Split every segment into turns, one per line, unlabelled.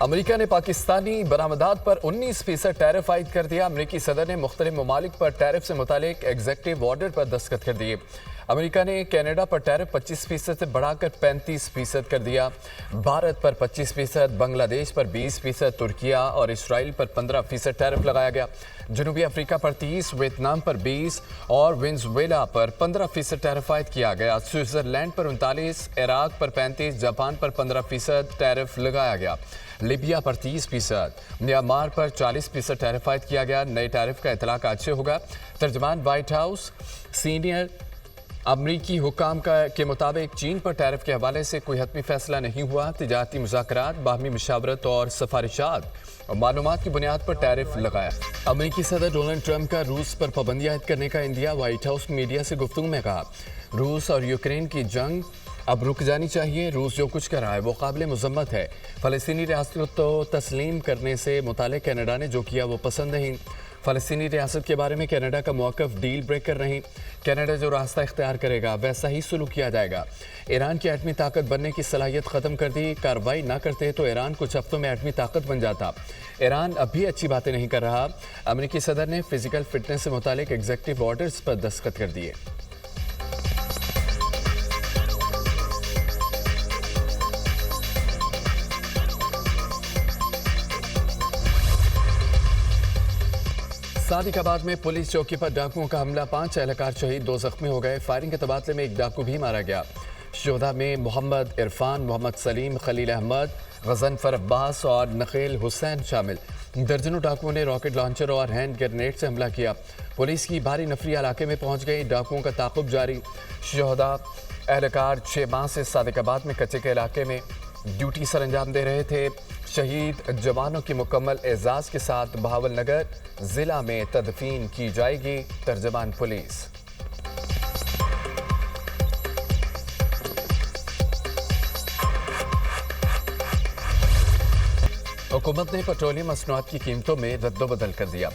امریکہ نے پاکستانی برآمدات پر 19% ٹیرف عائد کر دیا۔ امریکی صدر نے مختلف ممالک پر ٹیرف سے متعلق ایگزیکٹو آرڈر پر دستخط کر دیے۔ امریکہ نے کینیڈا پر ٹیرف 25% سے بڑھا کر 35% کر دیا۔ بھارت پر 25%، بنگلہ دیش پر 20%، ترکیہ اور اسرائیل پر 15% ٹیرف لگایا گیا۔ جنوبی افریقہ پر 30%، ویتنام پر 20% اور وینزویلا پر 15% ٹیرف عائد کیا گیا۔ سوئٹزرلینڈ پر 39%، عراق پر 35%، جاپان پر 15% ٹیرف لگایا گیا۔ لیبیا پر 30%، میانمار پر 40% ٹیرف عائد کیا گیا۔ نئے ٹیرف کا اطلاق آج سے ہوگا۔ ترجمان وائٹ ہاؤس سینئر امریکی حکام کے مطابق چین پر ٹیرف کے حوالے سے کوئی حتمی فیصلہ نہیں ہوا۔ تجارتی مذاکرات، باہمی مشاورت اور سفارشات اور معلومات کی بنیاد پر ٹیرف لگایا۔ امریکی صدر ڈونلڈ ٹرمپ کا روس پر پابندی عائد کرنے کا عندیہ۔ وائٹ ہاؤس میڈیا سے گفتگو میں کہا، روس اور یوکرین کی جنگ اب رک جانی چاہیے۔ روس جو کچھ کر رہا ہے وہ قابل مذمت ہے۔ فلسطینی ریاست کو تسلیم کرنے سے متعلق کینیڈا نے جو کیا وہ پسند نہیں۔ فلسطینی ریاست کے بارے میں کینیڈا کا موقف ڈیل بریکر نہیں۔ کینیڈا جو راستہ اختیار کرے گا ویسا ہی سلوک کیا جائے گا۔ ایران کی ایٹمی طاقت بننے کی صلاحیت ختم کر دی۔ کارروائی نہ کرتے تو ایران کچھ ہفتوں میں ایٹمی طاقت بن جاتا۔ ایران اب بھی اچھی باتیں نہیں کر رہا۔ امریکی صدر نے فزیکل فٹنس سے متعلق ایگزیکٹو آرڈرز پر دستخط کر دیے۔ صادق آباد میں پولیس چوکی پر ڈاکوؤں کا حملہ، 5 اہلکار شہید، 2 زخمی ہو گئے۔ فائرنگ کے تبادلے میں ایک ڈاکو بھی مارا گیا۔ شہداء میں محمد عرفان، محمد سلیم، خلیل احمد، غضنفر عباس اور نخیل حسین شامل۔ درجنوں ڈاکوؤں نے راکٹ لانچر اور ہینڈ گرینیڈ سے حملہ کیا۔ پولیس کی بھاری نفری علاقے میں پہنچ گئی۔ ڈاکوؤں کا تعاقب جاری۔ شہداء اہلکار 6 ماہ سے صادق آباد میں کچے کے علاقے میں ڈیوٹی سر انجام دے رہے تھے۔ شہید جوانوں کی مکمل اعزاز کے ساتھ بہاول نگر ضلع میں تدفین کی جائے گی۔ ترجمان پولیس۔ حکومت نے پیٹرولیم مصنوعات کی قیمتوں میں رد و بدل کر دیا۔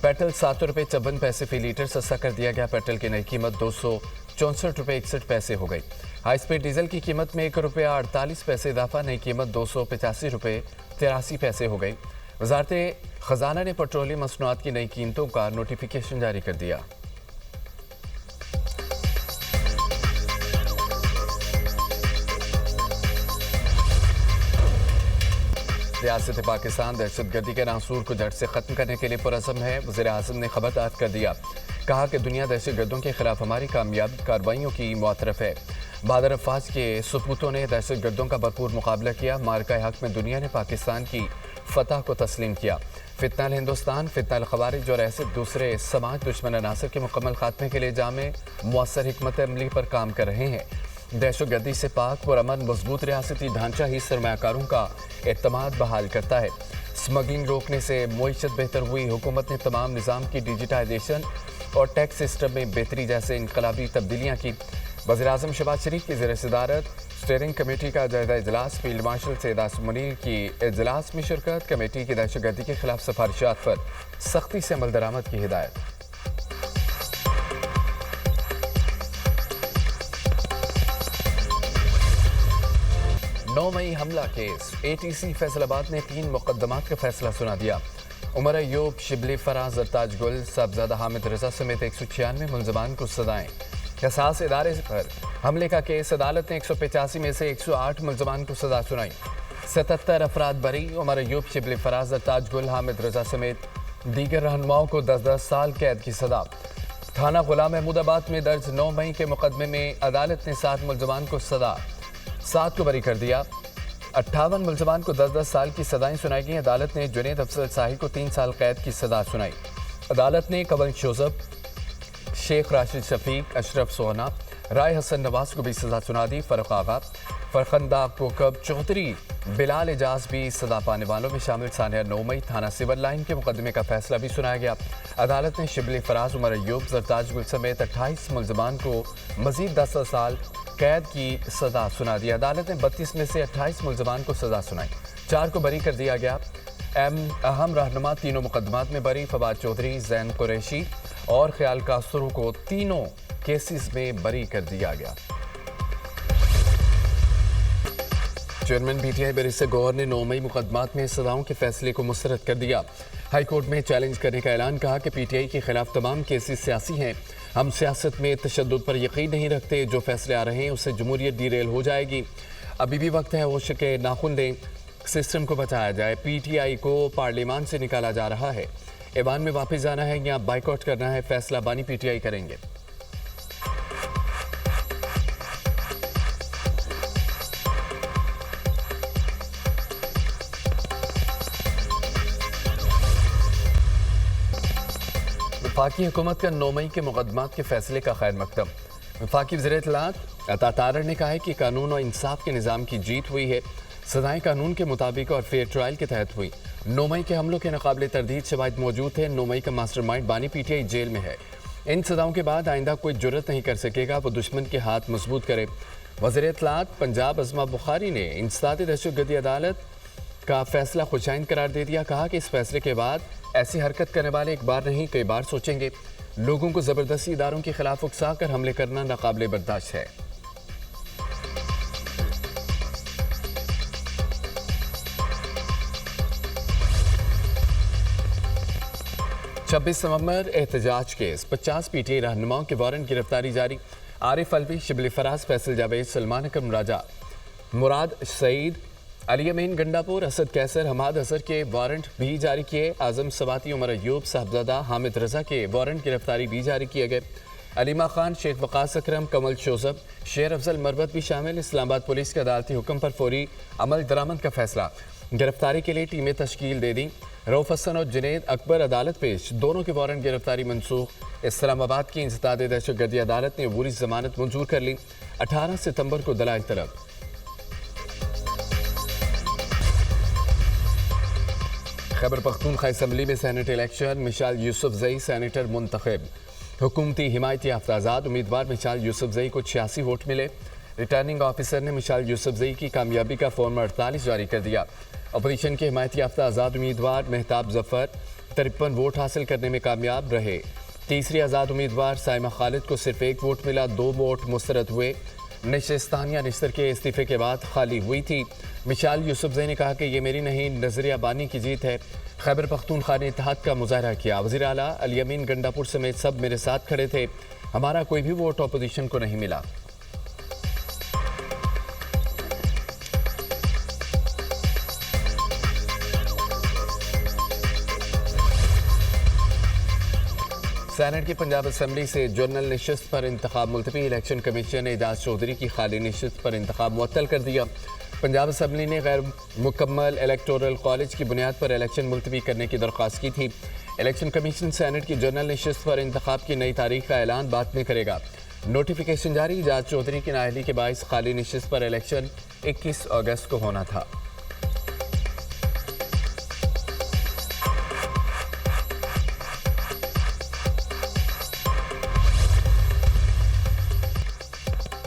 پیٹرول 7 روپے 54 پیسے فی لیٹر سستا کر دیا گیا۔ پیٹرول کی نئی قیمت 264 روپے 61 پیسے ہو گئی۔ ہائی اسپیڈ ڈیزل کی قیمت میں 1 روپیہ 48 پیسے اضافہ، نئی قیمت 285 روپے 83 پیسے ہو گئی۔ وزارت خزانہ نے پیٹرولیم مصنوعات کی نئی قیمتوں کا نوٹیفیکیشن جاری کر دیا۔ ریاست پاکستان دہشت گردی کے عناصر کو جڑ سے ختم کرنے کے لیے پرعزم ہے۔ وزیر اعظم نے خبردار کر دیا، کہا کہ دنیا دہشت گردوں کے خلاف ہماری کامیاب کارروائیوں کی معترف ہے۔ بہادر افواج کے سپوتوں نے دہشت گردوں کا بھرپور مقابلہ کیا۔ معرکہ حق میں دنیا نے پاکستان کی فتح کو تسلیم کیا۔ فتنہ الہندوستان، فتنہ الخوارج اور ایسے دوسرے سماج دشمن عناصر کے مکمل خاتمے کے لیے جامع مؤثر حکمت عملی پر کام کر رہے ہیں۔ دہشت گردی سے پاک اور امن مضبوط ریاستی ڈھانچہ ہی سرمایہ کاروں کا اعتماد بحال کرتا ہے۔ سمگلنگ روکنے سے معیشت بہتر ہوئی۔ حکومت نے تمام نظام کی ڈیجیٹائزیشن اور ٹیکس سسٹم میں بہتری جیسے انقلابی تبدیلیاں کی۔ وزیراعظم شہباز شریف کی زیر صدارت اسٹیئرنگ کمیٹی کا جائزہ اجلاس، فیلڈ مارشل سید عاصم منیر کی اجلاس میں شرکت۔ کمیٹی کی دہشت گردی کے خلاف سفارشات پر سختی سے عمل درآمد کی ہدایت۔ 9 مئی حملہ case, A T C Faisalabad نے 3 مقدمات کا فیصلہ سنا دیا۔ عمر ایوب، شبلی فراز، زرتاج گل، صاحبزادہ حامد رضا سمیت 196 ملزمان کو سزائیں۔ حساس ادارے پر حملے کا کیس، عدالت نے 185 میں سے 108 ملزمان کو سزا سنائی۔ 77 افراد بری، عمر ایوب، شبلی فراز، زرتاج گل، حامد رضا سمیت دیگر رہنماؤں کو 10 سال قید کی سزا۔ تھانہ غلام محمود آباد میں درج 9 مئی کے مقدمے میں عدالت نے 7 ملزمان کو سزا، 7 کو بری کر دیا۔ 58 ملزمان کو 10 سال کی سزائیں سنائی گئیں۔ عدالت نے جنید افضل ساحل کو 3 سال قید کی سزا سنائی۔ عدالت نے کنول شوذب، شیخ راشد شفیق، اشرف سوہنا، رائے حسن نواز کو بھی سزا سنا دی۔ فرق آغا، فرخندہ کوکب چودھری، بلال اعجاز بھی سزا پانے والوں میں شامل۔ سانحہ 9 مئی تھانہ سول لائن کے مقدمے کا فیصلہ بھی سنایا گیا۔ عدالت نے شبلی فراز، عمر ایوب، زرتاج گل سمیت 28 ملزمان کو مزید 10 سال قید کی سزا سنا دی۔ عدالت نے 32 میں سے 28 ملزمان کو سزا سنائی، 4 کو بری کر دیا گیا۔ اہم رہنما تینوں مقدمات میں بری، فواد چودھری، زین قریشی اور خیال کاسرو کو تینوں کیسز میں بری کر دیا گیا۔ चेयरमैन पीटीआई बैरिस्टर गौहर ने 9 मई मुकदमात में सजाओं के फैसले को मुस्तरद कर दिया। हाई कोर्ट में चैलेंज करने का ऐलान, कहा कि पीटीआई के खिलाफ तमाम केसेस सियासी हैं। हम सियासत में तशद्दुद पर यकीन नहीं रखते। जो फैसले आ रहे हैं उससे जमहूरियत डीरेल हो जाएगी। अभी भी वक्त है होश के नाखुन लें, सिस्टम को बचाया जाए। पीटीआई को पार्लियामान से निकाला जा रहा है। ऐवान में वापस जाना है या बाइकआउट करना है, फैसला बानी पीटीआई करेंगे। वफाकी हुकूमत का 9 मई के मुकदमात के फैसले का खैर मकदम। वफाकी वज़ीर इत्तलात अता तारर ने कहा है कि कानून और इंसाफ के निज़ाम की जीत हुई है। सज़ाएं कानून के मुताबिक और फेयर ट्रायल के तहत हुई। 9 मई के हमलों के नाकाबिले तरदीद शवाहिद मौजूद थे। 9 मई का मास्टरमाइंड बानी पीटीआई जेल में है। इन सज़ाओं के बाद आइंदा कोई जुर्रत नहीं कर सकेगा वो दुश्मन के हाथ मजबूत करे। वज़ीर इत्तलात पंजाब अज़मा बुखारी ने इंसदाद दहशतगर्दी अदालत का फैसला खुशाइन करार दे दिया। कहा कि इस फैसले के बाद ऐसी हरकत करने वाले एक बार नहीं कई बार सोचेंगे। लोगों को ज़बरदस्ती इदारों के खिलाफ उकसा कर हमले करना नाकाबिले बर्दाश्त है। 26 नवंबर एहतजाज केस, 50 पीटीआई रहनुमाओं के वारंट गिरफ्तारी जारी। आरिफ अलवी, शिबली फराज, फैसल जावेद, सलमान अकरम राजा, मुराद सईद, अली अमीन गंडापुर, असद कैसर, हमाद असर के वारंट भी जारी किए। आजम सवाती, उमर अयूब, साहबजादा हामिद रजा के वारंट गिरफ्तारी भी जारी किए गए। अलीमा खान, शेख वकास अकरम, कमल शोजब, शेर अफजल मरबत भी शामिल। इस्लामाबाद पुलिस के अदालती हुक्म पर फौरी अमल दरामद का फैसला। गिरफ्तारी के लिए टीमें तश्कील दे दी। रऊफ हसन और जुनैद अकबर अदालत पेश, दोनों के वारंट गिरफ्तारी मनसूख। इस्लामाबाद की इंसदाद दहशतगर्दी अदालत ने अबूरी जमानत मंजूर कर ली। 18 सितंबर को दलाइल तलब। खैबर पख्तूनख्वा असम्बली में सेनेट इलेक्शन, मिशाल यूसुफजई सेनेटर मुंतखब। हुकूमती हिमायती हफ्ताजाद उम्मीदवार मिशाल यूसुफजई को 86 वोट मिले। रिटर्निंग ऑफिसर ने मिशाल यूसुफजई की कामयाबी का फॉर्म 48 जारी कर दिया। अपोजिशन के हिमायती याफ्ता आज़ाद उम्मीदवार मेहताब जफर 53 वोट हासिल करने में कामयाब रहे। तीसरी आज़ाद उम्मीदवार साइमा खालिद को सिर्फ 1 वोट मिला, 2 वोट मुस्तरद हुए। नशिस्तानिया निस्तर के इस्तीफे के बाद खाली हुई थी। मिशाल यूसुफजई ने कहा कि ये मेरी नहीं, नजरिया बानी की जीत है। खैबर पख्तूनख्वा ने इत्तेहाद का मुजाहरा किया। वज़ीर आला अली अमीन गंडापुर समेत सब मेरे साथ खड़े थे। हमारा कोई भी वोट अपोजिशन को नहीं मिला। सेनेट की पंजाब असम्बली से जनरल नशिस्त पर इंतखाब मुलतवी। इलेक्शन कमीशन ने एजाज चौधरी की खाली नशिस्त पर इंतखाब मुअत्तल कर दिया। पंजाब असम्बली ने गैर मुकम्मल इलेक्टोरल कॉलेज की बुनियाद पर इलेक्शन मुलतवी करने की दरख्वास्त की थी। इलेक्शन कमीशन सेनेट की जनरल नशिस्त पर इंतखाब की नई तारीख का ऐलान बाद में करेगा। नोटिफिकेशन जारी। एजाज चौधरी की नाअहली के बायस खाली नशिस्त पर इलेक्शन 21 अगस्त को होना था।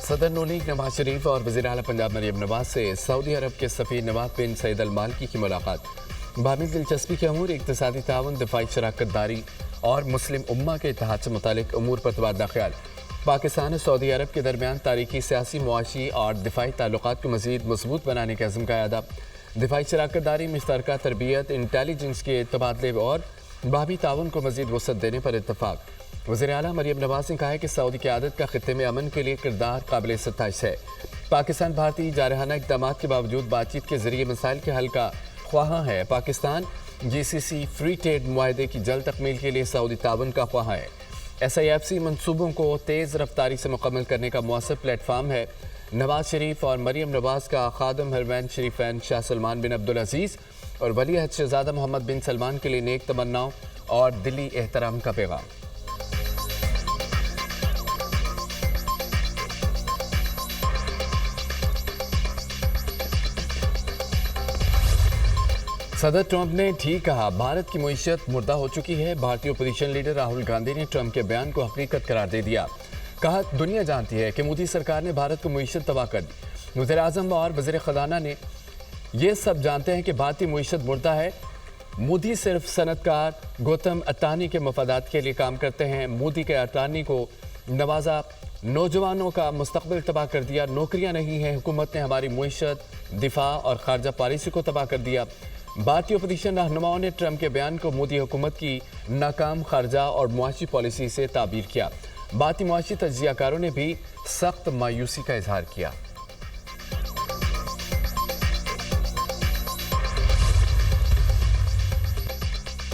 सदर नून लीग नवाज शरीफ और वज़ीर आला पंजाब मरियम नवाज से सऊदी अरब के सफ़ीर नवाब बिन सईद अल मालिकी की मुलाकात। बामी दिलचस्पी के अमूर, इक़्तिसादी ताउन, दिफाई शराकत दारी और मुस्लिम उम्मा के इत्तेहाद से मुतालिक अमूर पर तबादला ख्याल। पाकिस्तान और सऊदी अरब के दरमियान तारीखी, सियासी, मुआशी और दिफाई ताल्लुकात को मज़ीद मजबूत बनाने के अज़्म का अदा। दिफाई शराकत दारी, मुश्तरका तरबियत, इंटेलिजेंस के तबादले और बाहमी ताउन को मज़ीद वसअत देने पर इत्तफ़ाक़। वज़ीर आला मरियम नवाज ने कहा है कि सऊदी क़यादत का ख़ित्ते में अमन के लिए किरदार काबिल सताइश है। पाकिस्तान भारतीय जारहाना इक़दाम के बावजूद बातचीत के ज़रिए मसाइल के हल का ख्वाह है। पाकिस्तान GCC फ्री ट्रेड मुआहदे की जल्द तकमील के लिए सऊदी ताउन का ख्वाह है। SIFC मनसूबों को तेज़ रफ्तारी से मुकम्मल करने का मुअस्सर प्लेटफार्म है। नवाज शरीफ और मरियम नवाज का खादम हरमैन शरीफैन शाह सलमान बिन अब्दुल अजीज़ और वली अहद शहज़ादा मोहम्मद बिन सलमान के लिए नेक तमन्नाओं और दिली एहतराम का पैगाम। सदर ट्रंप ने ठीक कहा, भारत की मईशत मुर्दा हो चुकी है। भारतीय अपोजिशन लीडर राहुल गांधी ने ट्रंप के बयान को हकीकत करार दे दिया। कहा, दुनिया जानती है कि मोदी सरकार ने भारत को मईशत तबाह कर दी। वज़ीर आज़म और वज़ीर ख़ज़ाना ने ये सब जानते हैं कि भारतीय मईशत मुर्दा है। मोदी सिर्फ सनतकार गौतम अत्तानी के मफादात के लिए काम करते हैं। मोदी के अत्तानी को नवाजा नौजवानों का मुस्तकबिल तबाह कर दिया, नौकरियां नहीं हैं, हुकूमत ने हमारी मुईशत, दिफा और खारजा पॉलिसी को तबाह कर दिया। भारतीय अपोजिशन रहनुमाओं ने ट्रंप के बयान को मोदी हुकूमत की नाकाम खारजा और मुआशी पॉलिसी से ताबीर किया। भारतीय मुआशी तज्जियाकारों ने भी सख्त मायूसी का इजहार किया।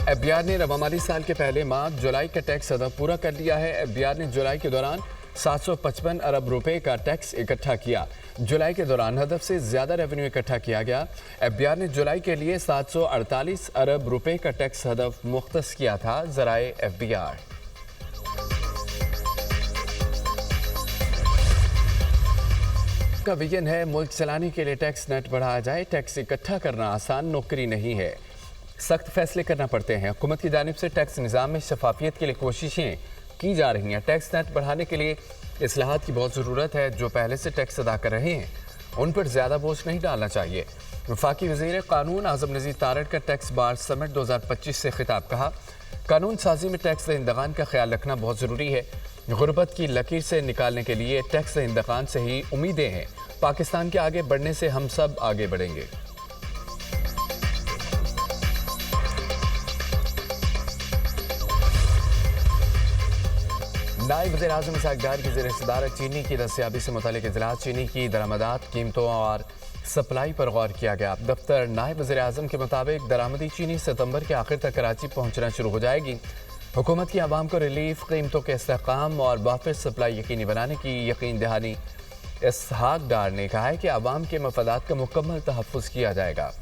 एफबीआर ने रवा माली साल के पहले माह जुलाई का टैक्स अदा पूरा कर लिया है। एफबीआर ने जुलाई के दौरान 755 अरब रुपए का टैक्स इकट्ठा किया। जुलाई के दौरान हदफ से ज्यादा रेवेन्यू इकट्ठा किया गया। एफबीआर ने जुलाई के लिए 748 अरब रुपए का टैक्स हदफ मुख्तस किया था। जराए एफबीआर का विजन है मुल्क चलाने के लिए टैक्स नेट बढ़ाया जाए। टैक्स इकट्ठा करना आसान नौकरी नहीं है, सख्त फैसले करना पड़ते हैं। हुकूमत की जानिब से टैक्स निज़ाम में शफाफियत के लिए कोशिशें की जा रही हैं। टैक्स नेट बढ़ाने के लिए इस्लाहात की बहुत ज़रूरत है। जो पहले से टैक्स अदा कर रहे हैं उन पर ज़्यादा बोझ नहीं डालना चाहिए। वफाकी वज़ीर क़ानून आज़म नज़ीर तारड़ का टैक्स बार समिट 2025 से खिताब। कहा, कानून साजी में टैक्स दहिंदगान का ख्याल रखना बहुत ज़रूरी है। गुर्बत की लकीर से निकालने के लिए टैक्स दहिंदगान से ही उम्मीदें हैं। पाकिस्तान के आगे बढ़ने से हम सब आगे बढ़ेंगे। नायब वज़ीर आज़म इसहाक़ डार की ज़ेर सदारत चीनी की दस्तयाबी से मुतालिक इजलास, चीनी की दरामदात, कीमतों और सप्लाई पर गौर किया गया। दफ्तर नायब वज़ीर आज़म के मुताबिक दरामदी चीनी सितंबर के आखिर तक कराची पहुँचना शुरू हो जाएगी। हुकूमत की आवाम को रिलीफ, कीमतों के इस्तेहकाम और वापस सप्लाई यकीनी बनाने की यकीन दहानी। इसहाक़ डार ने कहा है कि आवाम के मफादात का मुकम्मल तहफ़्फ़ुज़ किया जाएगा।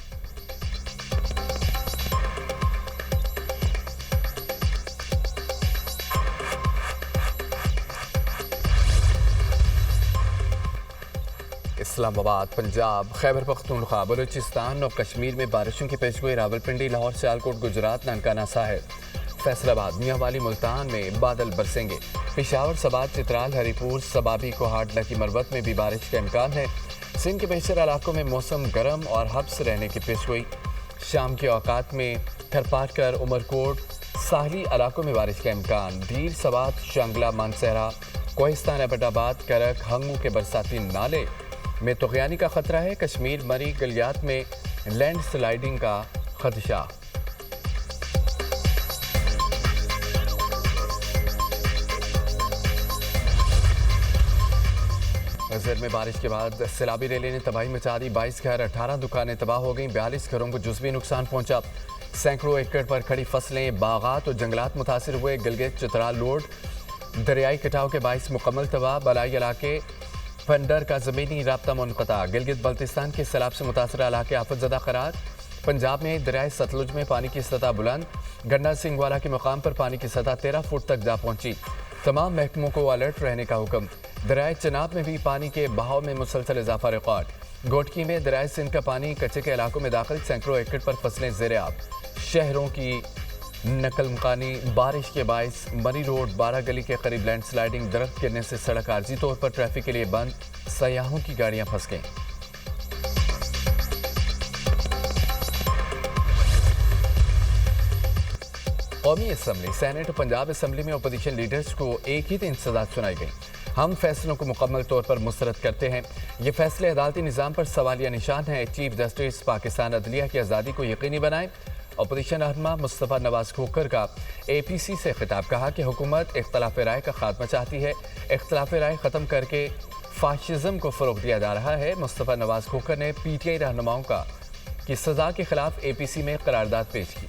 इस्लामाबाद, पंजाब, खैबर पख्तूनख्वा, बलूचिस्तान और कश्मीर में बारिशों की पेशगोई। रावलपिंडी, लाहौर, सियालकोट, गुजरात, ननकाना साहिब, फैसलाबाद, मियांवाली, मुल्तान में बादल बरसेंगे। पेशावर, सबात, चित्राल, हरीपुर, सबाबी, कोहाट, लकी मरवत में भी बारिश का इम्कान है। सिंध के बेशतर इलाकों में मौसम गर्म और हब्स रहने की पेशगोई। शाम के औकात में थरपाटकर, उमरकोट, साहली इलाकों में बारिश का इम्कान। भीर, सबात, शांगला, मानसहरा, कोहिस्तान, एबटाबाद, करक, हंगू के बरसाती नाले में तुग़यानी का खतरा है। कश्मीर, मरी, गलियात में लैंड स्लाइडिंग का खदशा। नज़र में बारिश के बाद सैलाबी रैली ने तबाही मचा दी। 22 घर, 18 दुकानें तबाह हो गईं। 42 घरों को जुज़वी नुकसान पहुंचा। सैकड़ों एकड़ पर खड़ी फसलें, बागात और जंगलात मुतासिर हुए। गिलगित, चित्राल रोड दरियाई कटाव के बाइस मुकम्मल तबाह। बलाई इलाके फंडर का ज़मीनी राब्ता मुनक़ता। गिलगित बल्तिस्तान के सैलाब से मुतासर इलाके आफतज़दा करार। पंजाब में दरियाए सतलुज में पानी की सतह बुलंद। गंडा सिंहवाला के मकाम पर पानी की सतह 13 फुट तक जा पहुंची। तमाम महकमों को अलर्ट रहने का हुक्म। दरियाए चनाब में भी पानी के बहाव में मुसलसल इजाफा रिकॉर्ड। गोटकी में दरियाए सिंध का पानी कच्चे के इलाकों में दाखिल। सैकड़ों एकड़ पर फसलें ज़ेर-ए-आब। शहरों की नकल मकानी। बारिश के बाइस मरी रोड 12 गली के करीब लैंड स्लाइडिंग। दरख्त गिरने से सड़क आर्जी तौर पर ट्रैफिक के लिए बंद। सयाहों की गाड़ियां फंस गईं। कौमी असम्बली, सेनेट, पंजाब असम्बली में अपोजिशन लीडर्स को एक ही दिन सजा सुनाई गई। हम फैसलों को मुकम्मल तौर पर मुस्तरद करते हैं। ये फैसले अदालती निज़ाम पर सवालिया निशान है। चीफ जस्टिस पाकिस्तान अदलिया की आज़ादी को यकीनी बनाए। अपोजिशन रहनुमा मुस्तफ़ा नवाज खोखर का APC से खिताब। कहा कि हुकूमत इख्तलाफ राय का खात्मा चाहती है। इख्तलाफ राय ख़त्म करके फाशिज़म को फ़रोग़ दिया जा रहा है। मुस्तफ़ा नवाज खोखर ने PTI रहनुमाओं की सज़ा के खिलाफ APC में करारदाद पेश की।